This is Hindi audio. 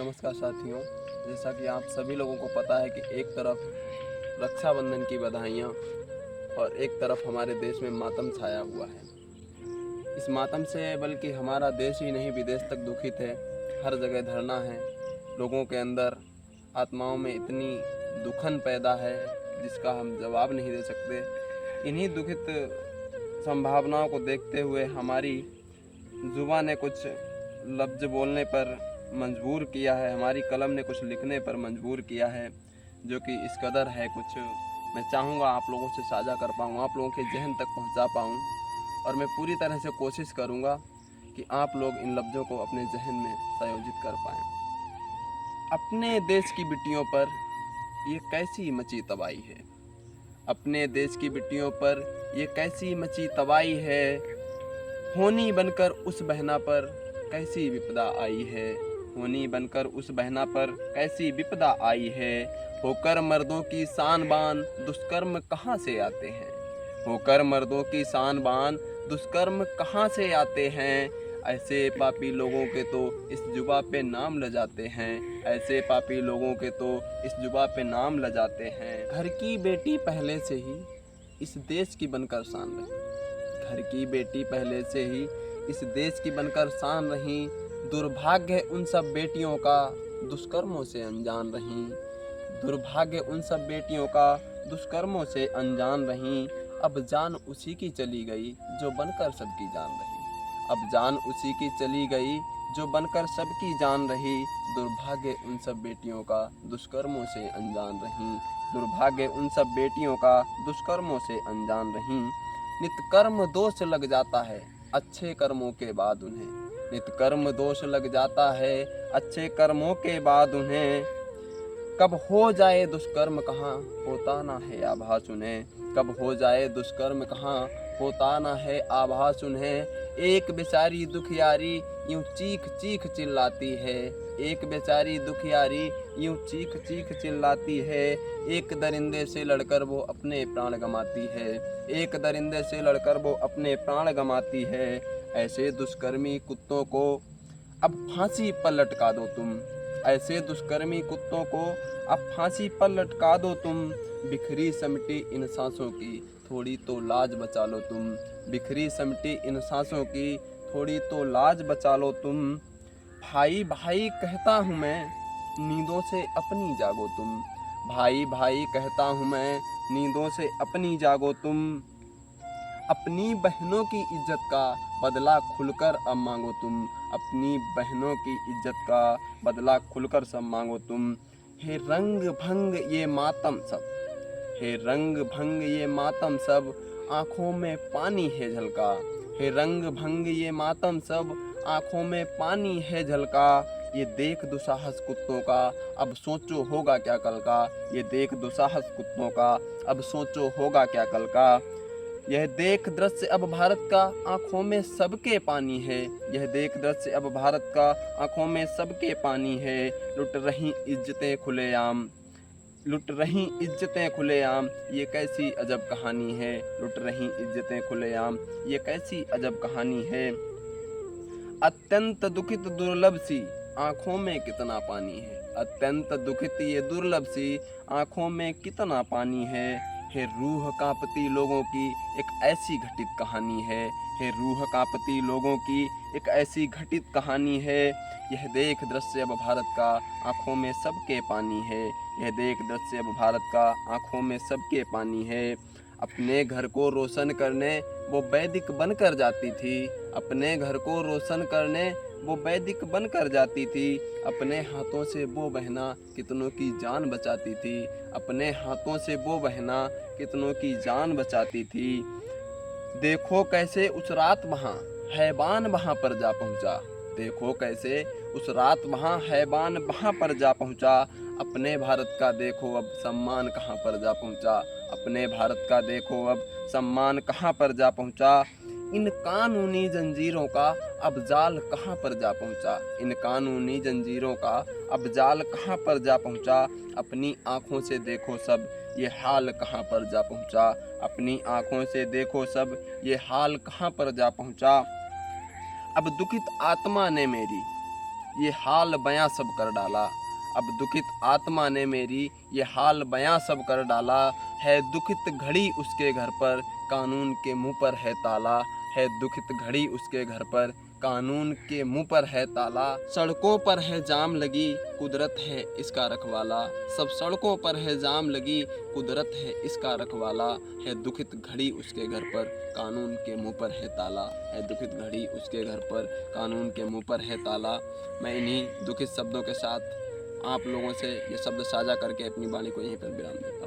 नमस्कार साथियों। जैसा कि आप सभी लोगों को पता है कि एक तरफ रक्षाबंधन की बधाइयाँ और एक तरफ हमारे देश में मातम छाया हुआ है। इस मातम से बल्कि हमारा देश ही नहीं विदेश तक दुखित है। हर जगह धरना है। लोगों के अंदर आत्माओं में इतनी दुखन पैदा है जिसका हम जवाब नहीं दे सकते। इन्हीं दुखित संभावनाओं को देखते हुए हमारी जुबान ने कुछ लफ्ज़ बोलने पर मजबूर किया है, हमारी कलम ने कुछ लिखने पर मजबूर किया है, जो कि इस कदर है कुछ मैं चाहूँगा आप लोगों से साझा कर पाऊँ, आप लोगों के जहन तक पहुँचा पाऊँ। और मैं पूरी तरह से कोशिश करूँगा कि आप लोग इन लफ्ज़ों को अपने जहन में संयोजित कर पाएँ। अपने देश की बिटियों पर ये कैसी मची तबाही है, अपने देश की बिटियों पर ये कैसी मची तबाही है। होनी बनकर उस बहना पर कैसी विपदा आई है, होनी बनकर उस बहना पर कैसी विपदा आई है। होकर मर्दों की शान बान दुष्कर्म कहाँ से आते हैं, होकर मर्दों की शान बान दुष्कर्म कहाँ से आते हैं। ऐसे पापी लोगों के तो इस जुबा पे नाम ल जाते हैं, ऐसे पापी लोगों के तो इस जुबा पे नाम ल जाते हैं। घर की बेटी पहले से ही इस देश की बनकर शान रही, घर की बेटी पहले से ही इस देश की बनकर शान रही। दुर्भाग्य है उन सब बेटियों का दुष्कर्मों से अनजान रही, दुर्भाग्य उन सब बेटियों का दुष्कर्मों से अनजान रही। अब जान उसी की चली गई जो बनकर सबकी जान रही, अब जान उसी की चली गई जो बनकर सबकी जान रही। दुर्भाग्य उन सब बेटियों का दुष्कर्मों से अनजान रही, दुर्भाग्य उन सब बेटियों का दुष्कर्मों से अनजान रही। नित्कर्म दोष लग जाता है अच्छे कर्मों के बाद उन्हें, नित्कर्म दोष लग जाता है अच्छे कर्मों के बाद उन्हें। कब हो जाए दुष्कर्म कहाँ होता ना है आभास उन्हें, कब हो जाए दुष्कर्म कहाँ होता ना है आभास उन्हें। एक बेचारी दुखियारी यूं चीख चीख चिल्लाती है, एक बेचारी दुखियारी यूं चीख चीख चिल्लाती है। एक दरिंदे से लड़कर वो अपने प्राण गंवाती है, एक दरिंदे से लड़कर वो अपने प्राण गंवाती है। ऐसे दुष्कर्मी कुत्तों को अब फांसी पर लटका दो तुम, ऐसे दुष्कर्मी कुत्तों को अब फांसी पर लटका दो तुम। बिखरी समटी इन सांसों की थोड़ी तो लाज बचा लो तुम, बिखरी समटी इन सांसों की थोड़ी तो लाज बचा लो तुम। भाई भाई कहता हूँ मैं नींदों से अपनी जागो तुम, भाई भाई कहता हूँ मैं नींदों से अपनी जागो तुम। अपनी बहनों की इज्जत का बदला खुलकर अब मांगो तुम, अपनी बहनों की इज्जत का बदला खुलकर सब मांगो तुम। हे रंग भंग ये मातम सब, हे रंग भंग ये मातम सब आँखों में पानी है झलका, हे रंग भंग ये मातम सब आँखों में पानी है झलका। ये देख दुसाहस कुत्तों का अब सोचो होगा क्या कल का, ये देख दुसाहस कुत्तों का अब सोचो होगा क्या कल का। यह देख दृश्य अब भारत का आंखों में सबके पानी है, यह देख दृश्य अब भारत का आंखों में सबके पानी है। लुट रही इज्जतें खुलेआम, लुट रही इज्जतें खुलेआम ये कैसी अजब कहानी है, लुट रही इज्जतें खुलेआम ये कैसी अजब कहानी है। अत्यंत दुखित दुर्लभ सी आंखों में कितना पानी है, अत्यंत दुखित ये दुर्लभ सी आंखों में कितना पानी है। हे रूह कांपती लोगों की एक ऐसी घटित कहानी है, हे रूह कांपती लोगों की एक ऐसी घटित कहानी है। यह देख दृश्य अब भारत का आँखों में सबके पानी है, यह देख दृश्य अब भारत का आँखों में सबके पानी है। अपने घर को रोशन करने वो वैदिक बनकर जाती थी, अपने घर को रोशन करने वो वैदिक बनकर जाती थी। अपने हाथों से वो बहना कितनों की जान बचाती थी, अपने हाथों से वो बहना कितनों की जान बचाती थी। देखो कैसे उस रात वहाँ हैवान वहाँ पर जा पहुँचा, देखो कैसे उस रात वहाँ हैवान वहाँ पर जा पहुँचा। अपने भारत का देखो अब सम्मान कहाँ पर जा पहुँचा, अपने भारत का देखो अब सम्मान कहाँ पर जा पहुँचा। इन कानूनी जंजीरों का अब जाल कहाँ पर जा पहुँचा, इन कानूनी जंजीरों का अब जाल कहाँ पर जा पहुँचा। अपनी आँखों से देखो सब ये हाल कहाँ पर जा पहुँचा, अपनी आँखों से देखो सब ये हाल कहाँ पर जा पहुँचा। अब दुखित आत्मा ने मेरी ये हाल बयां सब कर डाला। अब दुखित आत्मा ने मेरी ये हाल बयां सब कर डाला। है दुखित घड़ी उसके घर पर, कानून के मुंह पर है ताला। है दुखित घड़ी उसके घर पर, कानून के मुंह पर है ताला। सड़कों पर है जाम लगी, कुदरत है इसका रखवाला। सब सड़कों पर है जाम लगी, कुदरत है इसका रखवाला। है दुखित घड़ी उसके घर पर, कानून के मुंह पर है ताला। है दुखित घड़ी उसके घर पर, कानून के मुंह पर है ताला। मैं इन्हीं दुखित शब्दों के साथ आप लोगों से ये शब्द साझा करके अपनी वाणी को यहीं पर विराम देता हूँ।